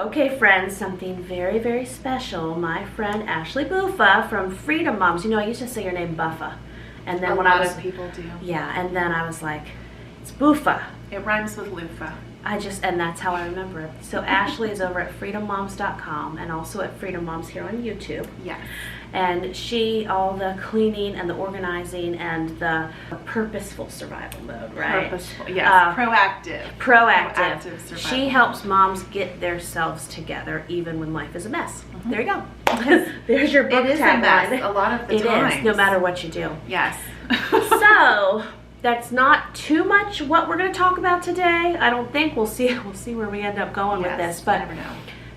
Okay, friends, something very, very special. My friend Ashley Buffa from Freedom Moms. You know, I used to say your name Buffa. And then a when lot I was, of people do. Yeah, and then I was like, it's Buffa. It rhymes with loofah. And that's how I remember it. So Ashley is over at freedommoms.com and also at Freedom Moms here on YouTube. Yes. And all the cleaning and the organizing and the purposeful survival mode, right? Purposeful, yes. Proactive survival. She helps moms get themselves together even when life is a mess. Mm-hmm. There you go. There's your book tagline. It is a mess a lot of the times. It is, no matter what you do. Yes. So that's not too much what we're going to talk about today. I don't think. We'll see where we end up going with this. But you never know.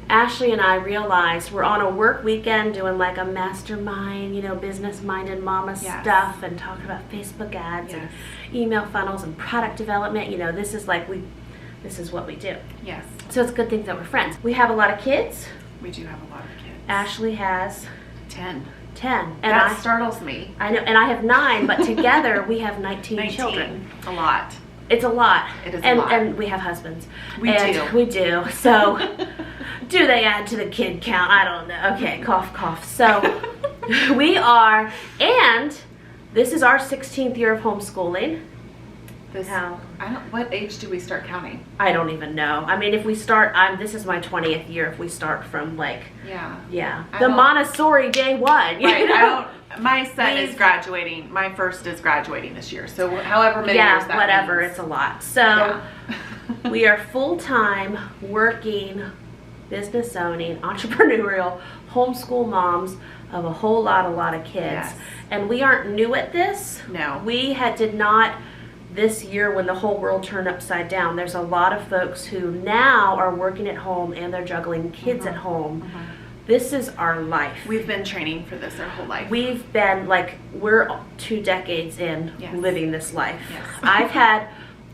Ashley and I realized we're on a work weekend doing like a mastermind, business-minded mama stuff and talking about Facebook ads and email funnels and product development. This is what we do. Yes. So it's a good thing that we're friends. We have a lot of kids. We do have a lot of kids. Ashley has 10. And that startles me. I know, and I have 9, but together we have 19 children. A lot. It's a lot. It is a lot. And we have husbands. We do. So, do they add to the kid count? I don't know. Okay, cough, cough. So, we are, and this is our 16th year of homeschooling. What age do we start counting? I don't even know. I mean, if we start, this is my 20th year. If we start from the Montessori day one. Right. My son is graduating. My first is graduating this year. So however many years that whatever. means. It's a lot. So we are full-time working, business owning, entrepreneurial, homeschool moms of a lot of kids. Yes. And we aren't new at this. No. We did not. This year when the whole world turned upside down, there's a lot of folks who now are working at home and they're juggling kids at home. Mm-hmm. This is our life. We've been training for this our whole life. We've been we're 2 decades in living this life. Yes. I've had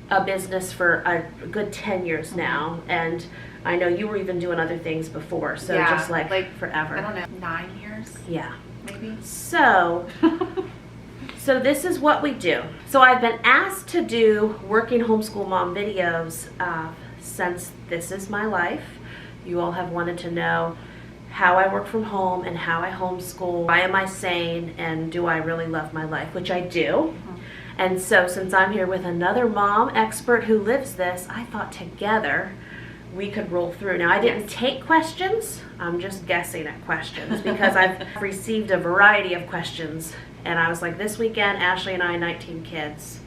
a business for a good 10 years now, and I know you were even doing other things before, so just forever. I don't know, 9 years? Yeah. Maybe. So this is what we do. So I've been asked to do working homeschool mom videos since this is my life. You all have wanted to know how I work from home and how I homeschool. Why am I sane and do I really love my life, which I do. Mm-hmm. And so since I'm here with another mom expert who lives this, I thought together we could roll through. Now I didn't take questions. I'm just guessing at questions because I've received a variety of questions. And I was like, this weekend, Ashley and I, 19 kids.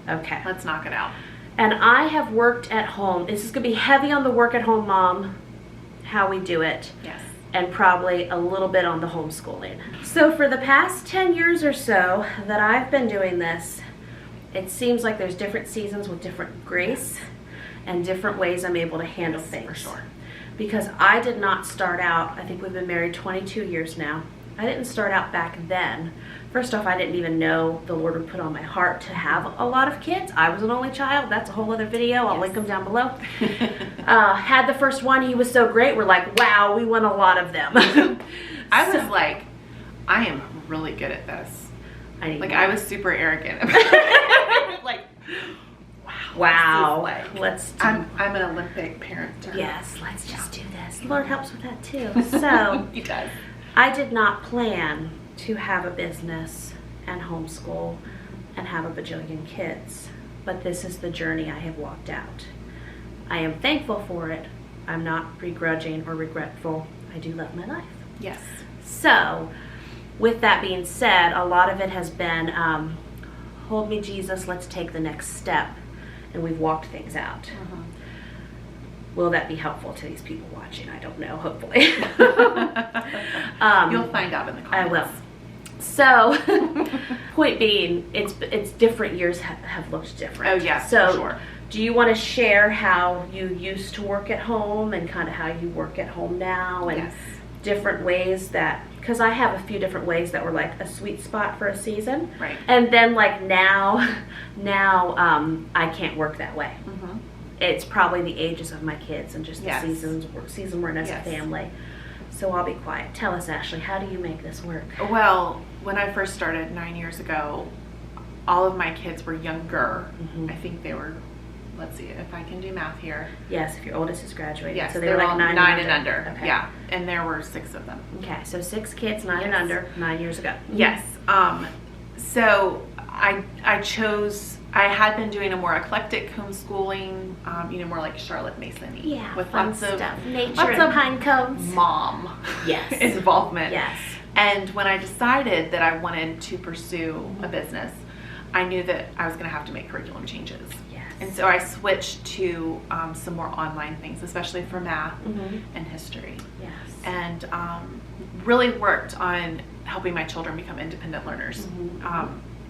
Okay. Let's knock it out. And I have worked at home. This is going to be heavy on the work at home mom, how we do it. Yes. And probably a little bit on the homeschooling. So for the past 10 years or so that I've been doing this, it seems like there's different seasons with different grace and different ways I'm able to handle things. For sure. Because I did not start out, I think we've been married 22 years now. I didn't start out back then. First off, I didn't even know the Lord would put on my heart to have a lot of kids. I was an only child. That's a whole other video. I'll link them down below. Had the first one. He was so great. We're like, wow, we want a lot of them. I was like, I am really good at this. I was super arrogant. Like, wow. I'm an Olympic parent. Yes, let's just do this. The Lord helps with that too. So He does. I did not plan to have a business and homeschool and have a bajillion kids, but this is the journey I have walked out. I am thankful for it. I'm not begrudging or regretful. I do love my life. Yes. So with that being said, a lot of it has been hold me Jesus, let's take the next step, and we've walked things out. Mm-hmm. Will that be helpful to these people watching? I don't know, hopefully. You'll find out in the comments. I will. So, point being, it's different years have looked different. Oh, yeah, so for sure. Do you want to share how you used to work at home and kind of how you work at home now and different ways that, because I have a few different ways that were like a sweet spot for a season. Right. And then like now I can't work that way. Mm-hmm. It's probably the ages of my kids and just the season we're in as a family. So I'll be quiet. Tell us, Ashley, how do you make this work? Well, when I first started 9 years ago, all of my kids were younger. Mm-hmm. I think they were let's see if I can do math here. Yes, if your oldest is graduating. Yes, so they were like all 9 and under. Okay. Yeah, and there were 6 of them. Okay, so 6 kids, 9 and under, 9 years ago. Yes. So I had been doing a more eclectic homeschooling, more like Charlotte Mason-y. Yeah, with fun lots of stuff. Nature lots and of pine cones. Mom Yes. involvement. Yes. And when I decided that I wanted to pursue a business, I knew that I was going to have to make curriculum changes. Yes. And so I switched to some more online things, especially for math and history. Yes. And really worked on helping my children become independent learners.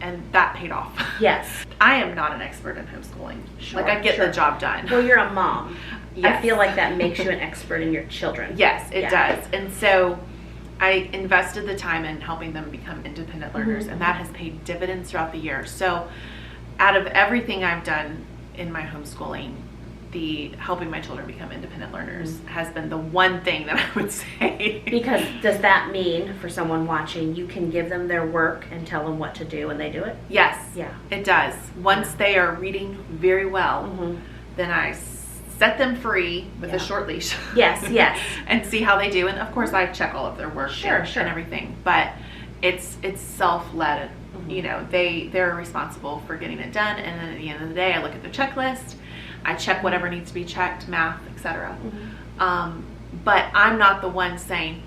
And that paid off. Yes. I am not an expert in homeschooling. Sure, like I get the job done. Well, you're a mom. Yes. I feel like that makes you an expert in your children. Yes, it does. And so I invested the time in helping them become independent learners, and that has paid dividends throughout the year. So out of everything I've done in my homeschooling, the helping my children become independent learners has been the one thing that I would say. Because does that mean, for someone watching, you can give them their work and tell them what to do and they do it? Yes. Yeah. It does. Once they are reading very well, then I set them free with a short leash. Yes, yes. And see how they do. And of course I check all of their work and everything. But it's self-led. They're responsible for getting it done, and then at the end of the day I look at the checklist. I check whatever needs to be checked, math, etc. But I'm not the one saying,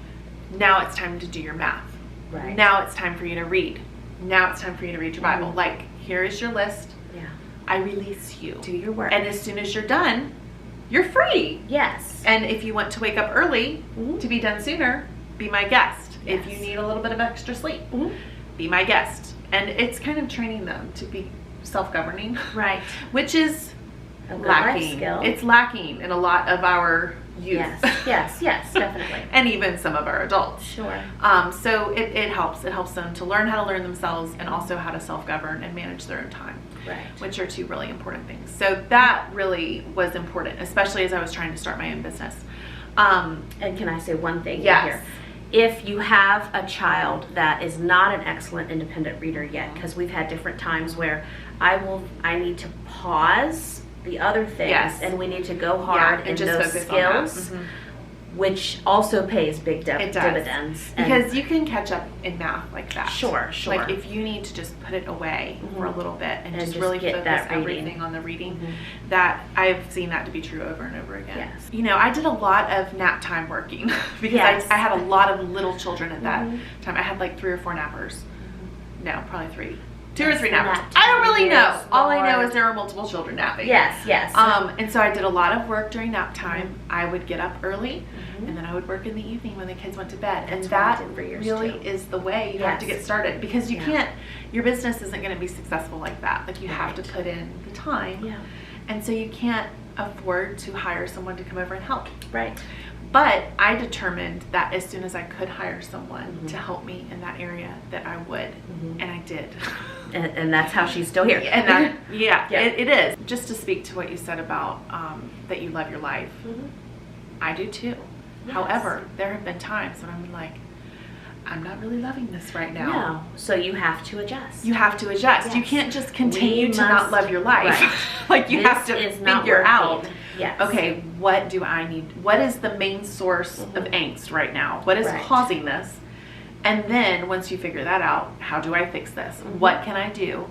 now it's time to do your math. Right. Now it's time for you to read. Now it's time for you to read your Bible. Like, here is your list. Yeah. I release you. Do your work. And as soon as you're done, you're free. Yes. And if you want to wake up early to be done sooner, be my guest. Yes. If you need a little bit of extra sleep, be my guest. And it's kind of training them to be self-governing. Right. Which is a good life lacking. skill. It's lacking in a lot of our youth. Yes, definitely. And even some of our adults. Sure. So it helps. It helps them to learn how to learn themselves and also how to self-govern and manage their own time. Right. Which are 2 really important things. So that really was important, especially as I was trying to start my own business. And can I say one thing here? If you have a child that is not an excellent independent reader yet, because we've had different times where I need to pause the other things and we need to go hard in those skills, which also pays big dividends. Because you can catch up in math like that. Sure. Like if you need to just put it away for a little bit and just really get focus that everything on the reading, that I've seen that to be true over and over again. Yes. I did a lot of nap time working because I had a lot of little children at that time. I had like 3 or 4 nappers. No, probably 3. 2 or 3 nappers. I don't really know. All I know is there were multiple children napping. Yes. And so I did a lot of work during nap time. I would get up early, and then I would work in the evening when the kids went to bed. And that really is the way you have to get started, because you can't, your business isn't going to be successful like that. Like you have to put in the time. Yeah. And so you can't afford to hire someone to come over and help. Right. But I determined that as soon as I could hire someone to help me in that area, that I would, and I did. And that's how she's still here. And that, it is. Just to speak to what you said about that you love your life, I do too. Yes. However, there have been times when I'm like, I'm not really loving this right now. No. So you have to adjust. You have to adjust. Yes. You can't just continue to not love your life. Right. Like you have to figure out, yes. okay, what do I need? What is the main source of angst right now? What is causing this? And then once you figure that out, how do I fix this? What can I do?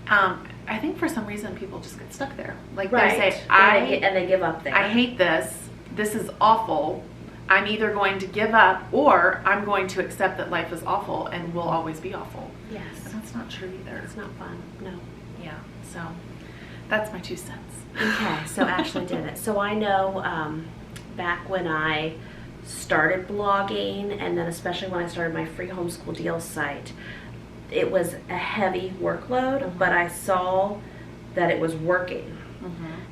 I think for some reason people just get stuck there. Like they say, and they give up there. I hate this. This is awful. I'm either going to give up or I'm going to accept that life is awful and will always be awful. Yes. And that's not true either. It's not fun. No. Yeah. So that's my 2 cents. Okay. So Ashley did it. So I know back when I started blogging, and then especially when I started my free homeschool deals site, it was a heavy workload, but I saw that it was working.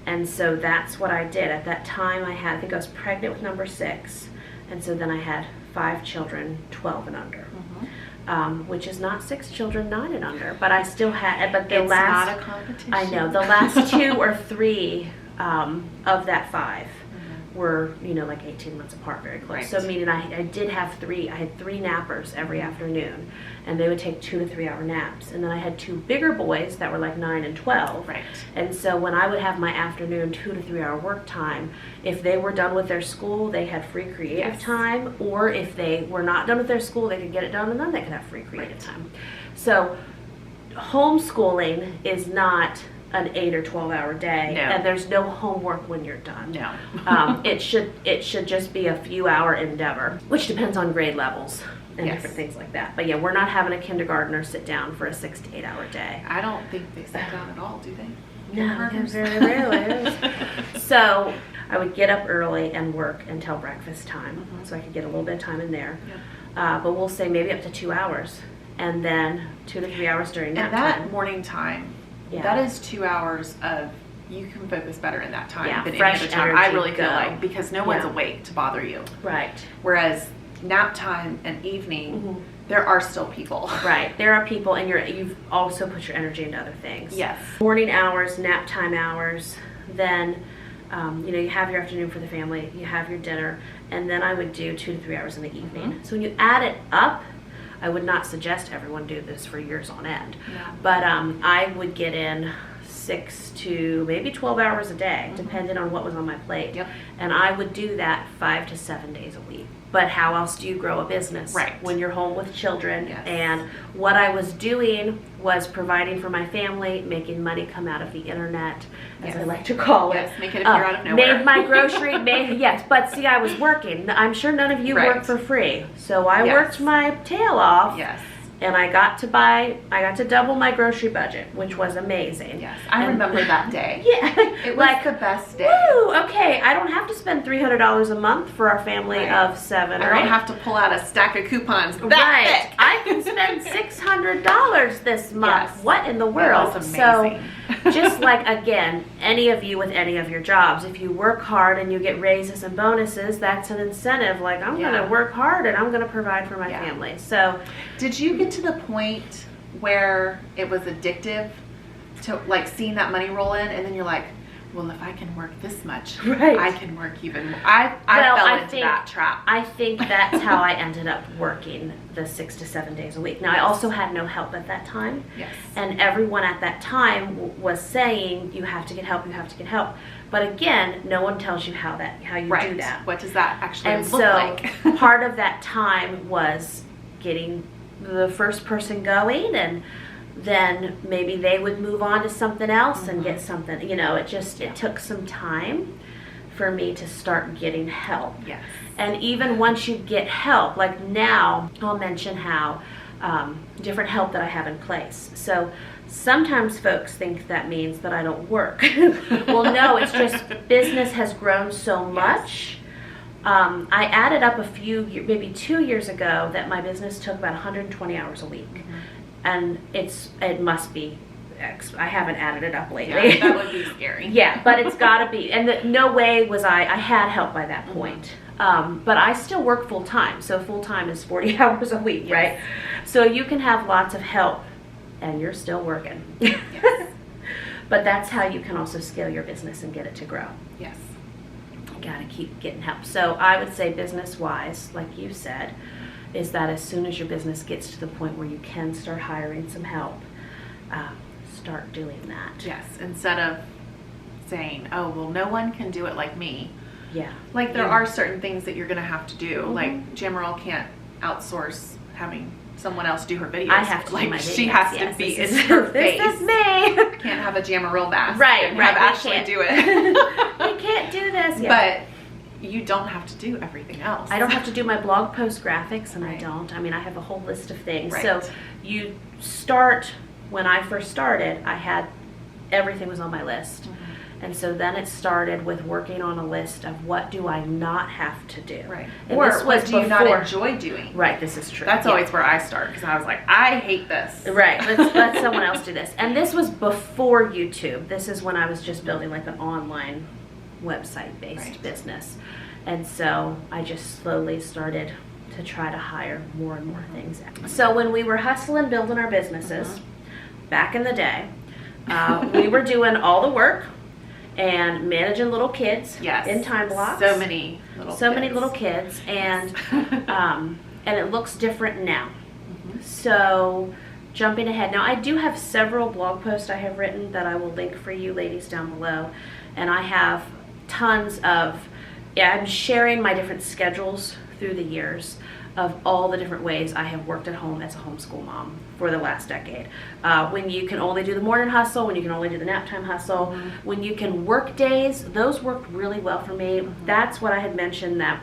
And so that's what I did. At that time I think I was pregnant with number 6, and so then I had 5 children, 12 and under, which is not 6 children 9 and under, but I still had, but the last, not a competition. I know, the last 2 or 3 of that 5 were, like 18 months apart, very close. Right. So meaning I had 3 nappers every afternoon, and they would take 2 to 3 hour naps. And then I had 2 bigger boys that were like 9 and 12. Right. And so when I would have my afternoon 2 to 3 hour work time, if they were done with their school, they had free creative time, or if they were not done with their school, they could get it done, and then they could have free creative time. So homeschooling is not an 8 or 12 hour day, and there's no homework when you're done. No. It should just be a few hour endeavor, which depends on grade levels and different things like that. But yeah, we're not having a kindergartner sit down for a 6 to 8 hour day. I don't think they sit down at all, do they? No, very rarely. So I would get up early and work until breakfast time, so I could get a little bit of time in there. Yep. But we'll say maybe up to 2 hours, and then 2 to 3 hours during nap time. And that morning time, that is 2 hours of, you can focus better in that time than any other time. I really feel like, because no one's awake to bother you. Right. Whereas nap time and evening, there are still people. Right. There are people, and you've also put your energy into other things. Yes. Morning hours, nap time hours, then you have your afternoon for the family, you have your dinner, and then I would do 2 to 3 hours in the evening. So when you add it up, I would not suggest everyone do this for years on end. No. But I would get in 6 to maybe 12 hours a day, depending on what was on my plate. Yep. And I would do that 5 to 7 days a week. But how else do you grow a business when you're home with children? Yes. And what I was doing was providing for my family, making money come out of the internet, as I like to call it. Yes, make it appear out of nowhere. Made my grocery, yes. But see, I was working. I'm sure none of you work for free. So I worked my tail off. Yes. And I got to double my grocery budget, which was amazing. Yes, I remember that day. Yeah. It was the best day. Woo, okay, I don't have to spend $300 a month for our family of 7 or 8. I don't have to pull out a stack of coupons thick. I can spend $600 this month. Yes. What in the world? That was amazing. So, just like, again, any of you with any of your jobs, if you work hard and you get raises and bonuses, that's an incentive. Like, I'm going to work hard and I'm going to provide for my family. So, did you get to the point where it was addictive to like seeing that money roll in, and then you're like, well, if I can work this much, I can work even more. I fell into that trap. I think that's how I ended up working the 6 to 7 days a week. Now, I also had no help at that time. Yes. And everyone at that time was saying, you have to get help, you have to get help. But again, no one tells you how you do that. What does that actually look like? And so part of that time was getting the first person going, and then maybe they would move on to something else and get something, it took some time for me to start getting help. Yes. And even once you get help, like now, I'll mention how different help that I have in place. So sometimes folks think that means that I don't work. Well, no, it's just business has grown so much. I added up maybe 2 years ago, that my business took about 120 hours a week. And it must be, I haven't added it up lately. Yeah, that would be scary. Yeah, but it's got to be. And no way was I had help by that point. But I still work full time. So full time is 40 hours a week, right? So you can have lots of help and you're still working. Yes. But that's how you can also scale your business and get it to grow. Yes. Got to keep getting help. So I would say business-wise, like you said, is that as soon as your business gets to the point where you can start hiring some help, start doing that. Yes, instead of saying, oh, well, no one can do it like me. Yeah. Like there are certain things that you're going to have to do. Like Jamerrill can't outsource having someone else do her videos. I have to do my videos. She videos. has to be in her face. This is me. Can't have a Jamerrill mask. Right. Have Ashley do it. You can't do this. But you don't have to do everything else. I don't have to do my blog post graphics, and I don't. I mean, I have a whole list of things. Right. So you start, when I first started, everything was on my list. And so then it started with working on a list of what do I not have to do. Right. And or this what was do you not enjoy doing. Right, this is true. That's always where I start, because I was like, I hate this. Right, let someone else do this. And this was before YouTube. This is when I was just building like an online website-based business. And so I just slowly started to try to hire more and more things. So when we were hustling, building our businesses, back in the day, we were doing all the work, and managing little kids in time blocks. So many little kids, and and it looks different now. So jumping ahead, now I do have several blog posts I have written that I will link for you ladies down below, and I have tons of, I'm sharing my different schedules through the years of all the different ways I have worked at home as a homeschool mom for the last decade. When you can only do the morning hustle, when you can only do the nap time hustle, when you can work days, those worked really well for me. That's what I had mentioned, that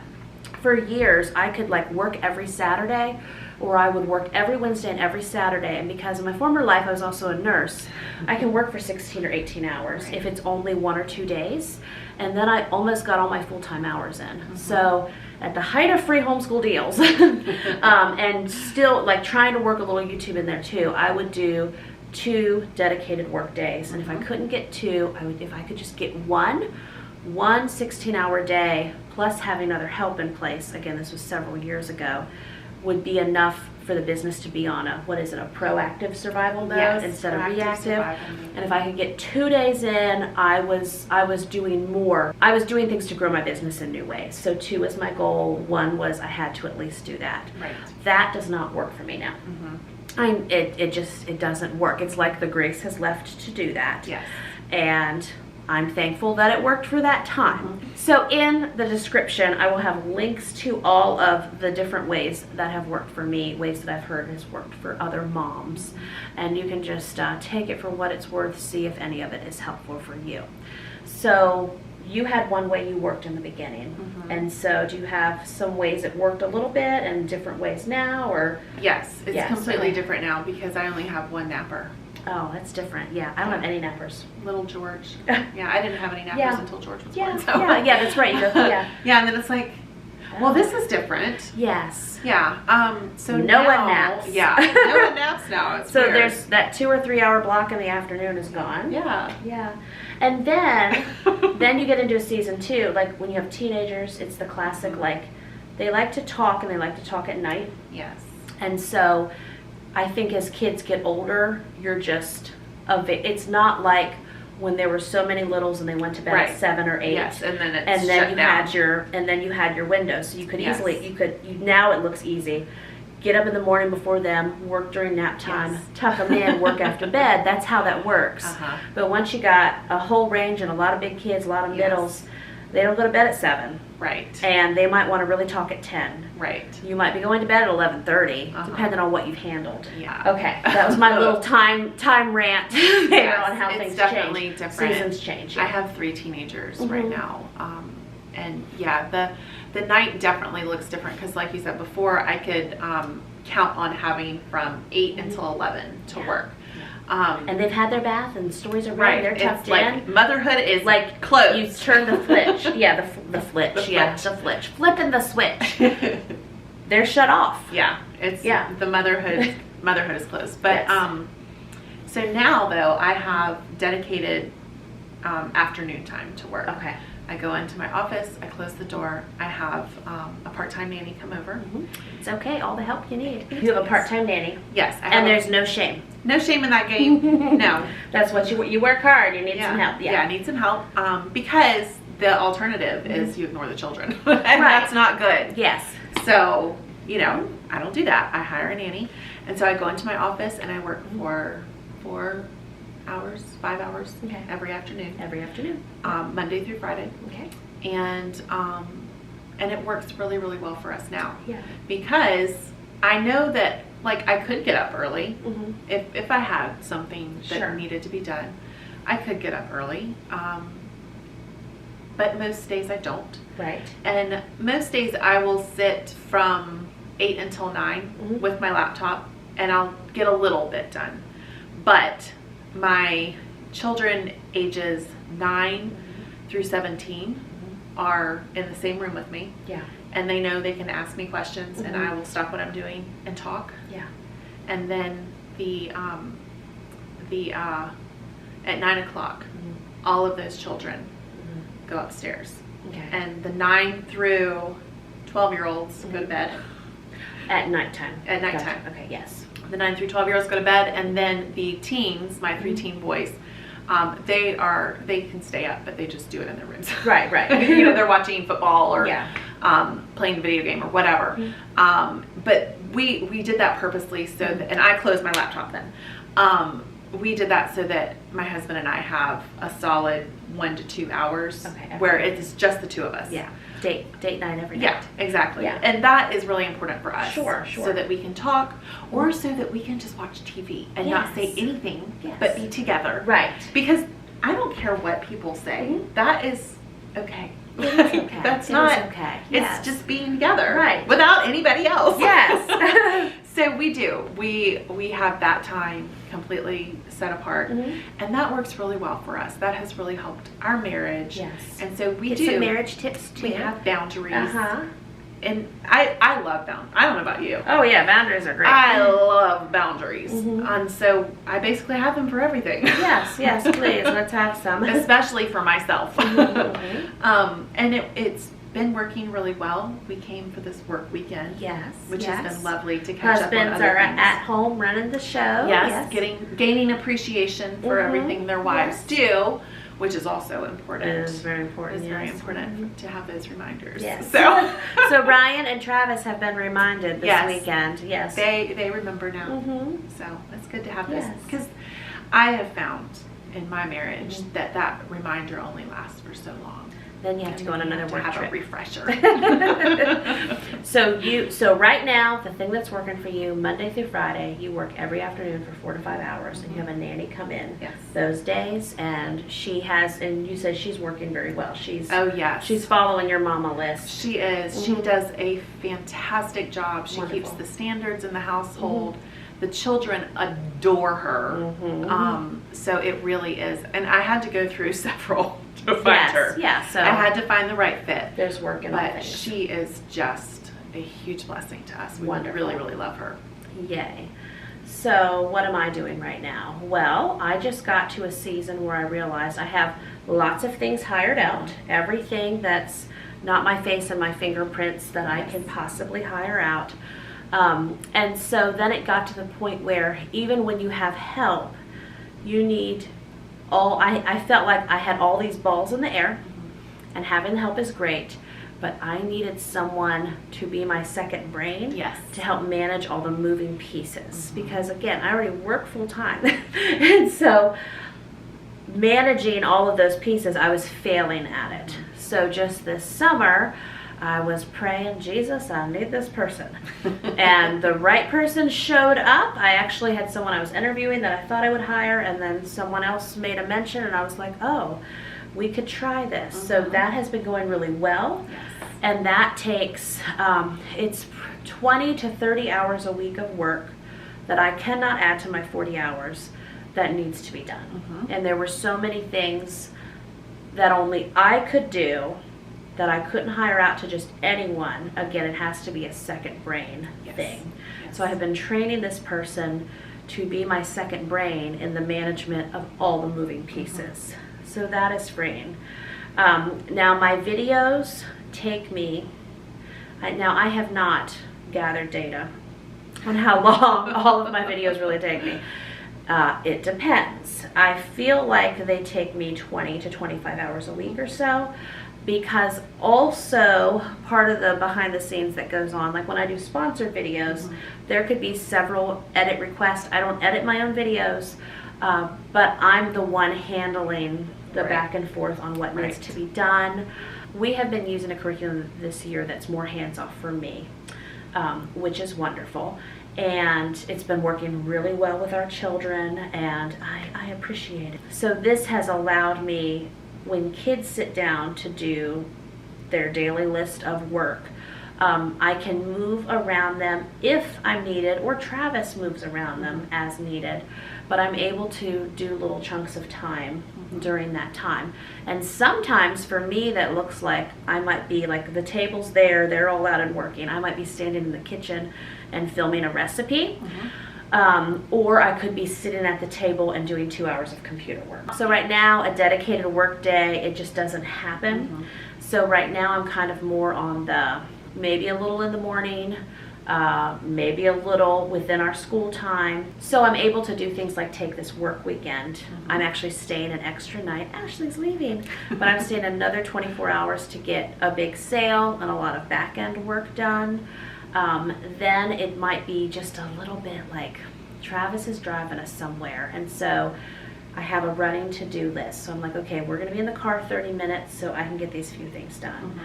for years I could like work every Saturday, or I would work every Wednesday and every Saturday. And because in my former life I was also a nurse, I can work for 16 or 18 hours if it's only 1 or 2 days. And then I almost got all my full-time hours in. So at the height of free homeschool deals, and still like trying to work a little YouTube in there too, I would do 2 dedicated work days. And if I couldn't get 2, if I could just get one 16-hour day plus having other help in place, again, this was several years ago, would be enough for the business to be on a proactive survival mode instead of reactive. And if I could get 2 days in, I was doing more. I was doing things to grow my business in new ways. So 2 was my goal. 1 was I had to at least do that. Right. That does not work for me now. It doesn't work. It's like the grace has left to do that. Yes. And I'm thankful that it worked for that time. So in the description, I will have links to all of the different ways that have worked for me, ways that I've heard has worked for other moms. And you can just take it for what it's worth, see if any of it is helpful for you. So you had one way you worked in the beginning. And so do you have some ways it worked a little bit and different ways now, or? Yes, it's completely different now because I only have 1 napper. Oh, that's different. Yeah, I don't have any nappers. Little George. Yeah, I didn't have any nappers until George was born. So. Yeah, that's right. Yeah, and then it's like, well, this is different. Yes. Yeah. So no now, one naps. Yeah, no one naps now. It's so weird. There's that 2 or 3 hour block in the afternoon is gone. Yeah. Yeah. And then you get into a season 2, like when you have teenagers, it's the classic, like they like to talk and they like to talk at night. Yes. And so I think as kids get older, you're just it's not like when there were so many littles and they went to bed at 7 or 8. Yes, and then you had your window, so you could easily now it looks easy. Get up in the morning before them, work during nap time, tuck them in, work after bed. That's how that works. But once you got a whole range and a lot of big kids, a lot of middles, they don't go to bed at 7. Right. And they might want to really talk at 10. Right. You might be going to bed at 11:30, depending on what you've handled. Yeah. Okay, that was my little time rant there on how things change. It's definitely different. Seasons change. I have 3 teenagers right now, and the night definitely looks different because, like you said before, I could count on having from 8 until 11 to work. And they've had their bath and stories are ready. They're tucked in. Like motherhood is like closed. You turn the flitch. The flitch. Flipping the switch. They're shut off. Yeah. The motherhood is closed. But so now though I have dedicated afternoon time to work. Okay. I go into my office, I close the door, I have a part-time nanny come over. It's okay, all the help you need. You have a part-time nanny. Yes. And there's no shame. No shame in that game. No. That's what you work hard, you need some help. Yeah, I need some help because the alternative is you ignore the children. And that's not good. Yes. So, I don't do that. I hire a nanny. And so I go into my office and I work for 5 hours every afternoon. Monday through Friday. Okay. And it works really, really well for us now. Yeah. Because I know that I could get up early if I had something that needed to be done. I could get up early. But most days I don't. Right. And most days I will sit from 8 until 9 with my laptop and I'll get a little bit done. But my children ages 9 through 17 are in the same room with me. Yeah. And they know they can ask me questions and I will stop what I'm doing and talk. Yeah. And then at 9 o'clock, all of those children go upstairs. Okay. And the 9 through 12-year-olds go to bed. At nighttime. At nighttime. Gotcha. Okay, yes. The 9 through 12-year-olds go to bed, and then the teens, my 3 teen boys, They can stay up, but they just do it in their rooms. Right. They're watching football or playing a video game or whatever. But we did that purposely so that, and I closed my laptop then. We did that so that my husband and I have a solid 1 to 2 hours where it's just the two of us. Yeah. Date night every night. Yeah, exactly. Yeah. And that is really important for us. Sure. So that we can talk, or so that we can just watch TV and not say anything, but be together. Right. Because I don't care what people say. That is okay. Okay. That's it not okay. It's just being together. Right. Without anybody else. Yes. So we do. We have that time completely set apart, and that works really well for us. That has really helped our marriage. Yes. And so we Get do some marriage tips too. We have boundaries. Uh-huh. And I love boundaries. I don't know about you. Oh yeah, boundaries are great. I love boundaries. And so I basically have them for everything. Yes, please. Let's have some. Especially for myself. And it's been working really well. We came for this work weekend. Yes. Which has been lovely to catch up on Husbands other are things. at home running the show. Yes. Gaining appreciation for everything their wives do, which is also important. It is very important. It's very important to have those reminders. Yes. So Ryan and Travis have been reminded this weekend. Yes. They remember now. So it's good to have this, because I have found in my marriage that reminder only lasts for so long. Then you have to go on another work have trip. A refresher. So right now, the thing that's working for you, Monday through Friday, you work every afternoon for 4 to 5 hours, and you have a nanny come in those days, and she has, and you said she's working very well. She's she's following your mama list. She is. She does a fantastic job. She keeps the standards in the household. The children adore her. So it really is. And I had to go through several to find her. Yeah, so I had to find the right fit. There's work in all But things. she is just a huge blessing to us. We really, really love her. Yay. So what am I doing right now? Well, I just got to a season where I realized I have lots of things hired out. Everything that's not my face and my fingerprints that I can possibly hire out. And so then it got to the point where even when you have help, you need I felt like I had all these balls in the air, and having help is great, but I needed someone to be my second brain to help manage all the moving pieces. Because again, I already work full time. And so managing all of those pieces, I was failing at it. So just this summer, I was praying, Jesus, I need this person. And the right person showed up. I actually had someone I was interviewing that I thought I would hire, and then someone else made a mention, and I was like, oh, we could try this. So that has been going really well. And that takes, it's 20 to 30 hours a week of work that I cannot add to my 40 hours that needs to be done. And there were so many things that only I could do that I couldn't hire out to just anyone. Again, it has to be a second brain thing. So I have been training this person to be my second brain in the management of all the moving pieces. So that is freeing. Now my videos take me, now I have not gathered data on how long all of my videos really take me. It depends. I feel like they take me 20 to 25 hours a week or so, because also part of the behind the scenes that goes on, like when I do sponsored videos, there could be several edit requests. I don't edit my own videos, but I'm the one handling the back and forth on what needs to be done. We have been using a curriculum this year that's more hands-off for me, which is wonderful. And it's been working really well with our children, and I appreciate it. So this has allowed me, when kids sit down to do their daily list of work, I can move around them if I'm needed, or Travis moves around them as needed, but I'm able to do little chunks of time during that time. And sometimes for me that looks like I might be like, the table's there, they're all out and working. I might be standing in the kitchen and filming a recipe. Or I could be sitting at the table and doing 2 hours of computer work. So right now, a dedicated work day, it just doesn't happen. So right now I'm kind of more on the, maybe a little in the morning, maybe a little within our school time. So I'm able to do things like take this work weekend. I'm actually staying an extra night. Ashley's leaving, but I'm staying another 24 hours to get a big sale and a lot of back end work done. Then it might be just a little bit like Travis is driving us somewhere, and so I have a running to-do list. So I'm like, okay, we're going to be in the car 30 minutes so I can get these few things done.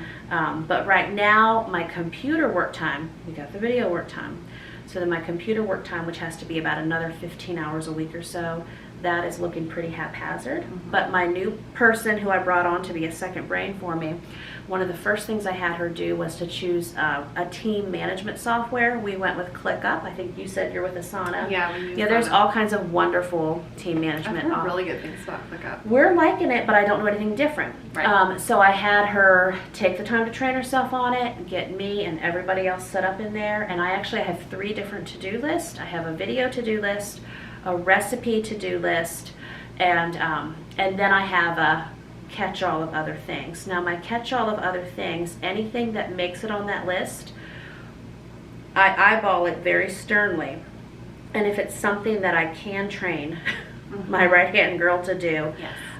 But right now, my computer work time, we got the video work time. So then my computer work time, which has to be about another 15 hours a week or so, that is looking pretty haphazard. But my new person who I brought on to be a second brain for me, one of the first things I had her do was to choose a team management software. We went with ClickUp. I think you said you're with Asana. Yeah, we use there's Asana. all kinds of wonderful team management. I've heard really good things about ClickUp. We're liking it, but I don't know anything different. Right. So I had her take the time to train herself on it, get me and everybody else set up in there, and I actually have 3 different to-do lists. I have a video to-do list, a recipe to-do list, and then I have a catch-all of other things. Now my catch-all of other things, anything that makes it on that list, I eyeball it very sternly, and if it's something that I can train my right-hand girl to do,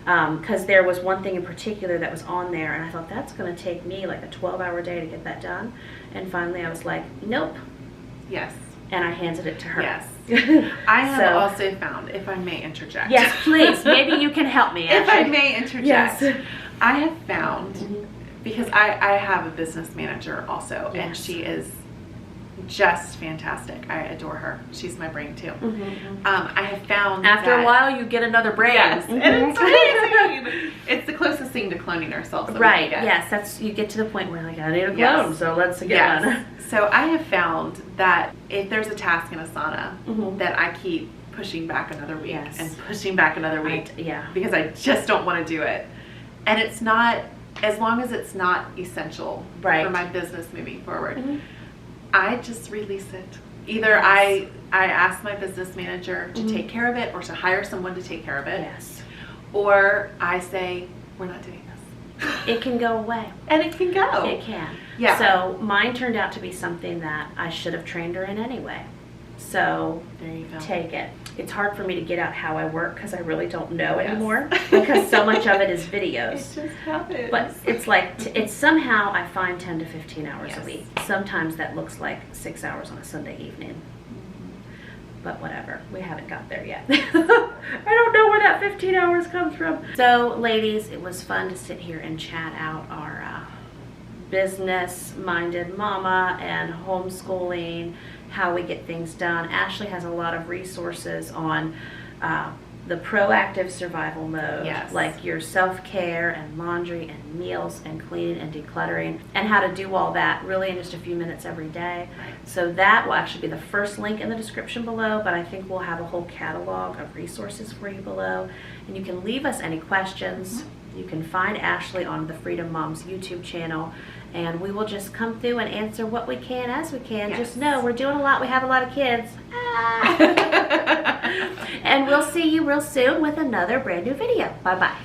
because there was one thing in particular that was on there, and I thought that's going to take me like a 12-hour day to get that done, and finally I was like, nope. Yes. And I handed it to her. Yes. I have also found, if I may interject. Yes, please. Maybe you can help me, If Ashley. I may interject. Yes. I have found, because I have a business manager also, and she is just fantastic. I adore her. She's my brain too. I have found After that, a while, you get another brain. Yes, and it's amazing. It's the closest thing to cloning ourselves. That Right. we can get. Yes. That's you get to the point where like I need a clone, so let's get one. So I have found that if there's a task in Asana that I keep pushing back another week and pushing back another week, because I just don't want to do it, and it's not, as long as it's not essential for my business moving forward. I just release it. Either I ask my business manager to take care of it, or to hire someone to take care of it. Or I say, we're not doing this. It can go away. And it can go. It can. Yeah. So mine turned out to be something that I should have trained her in anyway. So there you go. Take it. It's hard for me to get out how I work because I really don't know anymore, because so much of it is videos. It just happens. But it's like, it's somehow I find 10 to 15 hours a week. Sometimes that looks like 6 hours on a Sunday evening. But whatever, we haven't got there yet. I don't know where that 15 hours comes from. So ladies, it was fun to sit here and chat out our business-minded mama and homeschooling, how we get things done. Ashley has a lot of resources on the proactive survival mode, like your self-care and laundry and meals and cleaning and decluttering, and how to do all that really in just a few minutes every day. So that will actually be the first link in the description below, but I think we'll have a whole catalog of resources for you below, and you can leave us any questions. You can find Ashley on the Freedom Moms YouTube channel, and we will just come through and answer what we can as we can. Just know we're doing a lot. We have a lot of kids. And we'll see you real soon with another brand new video. Bye-bye.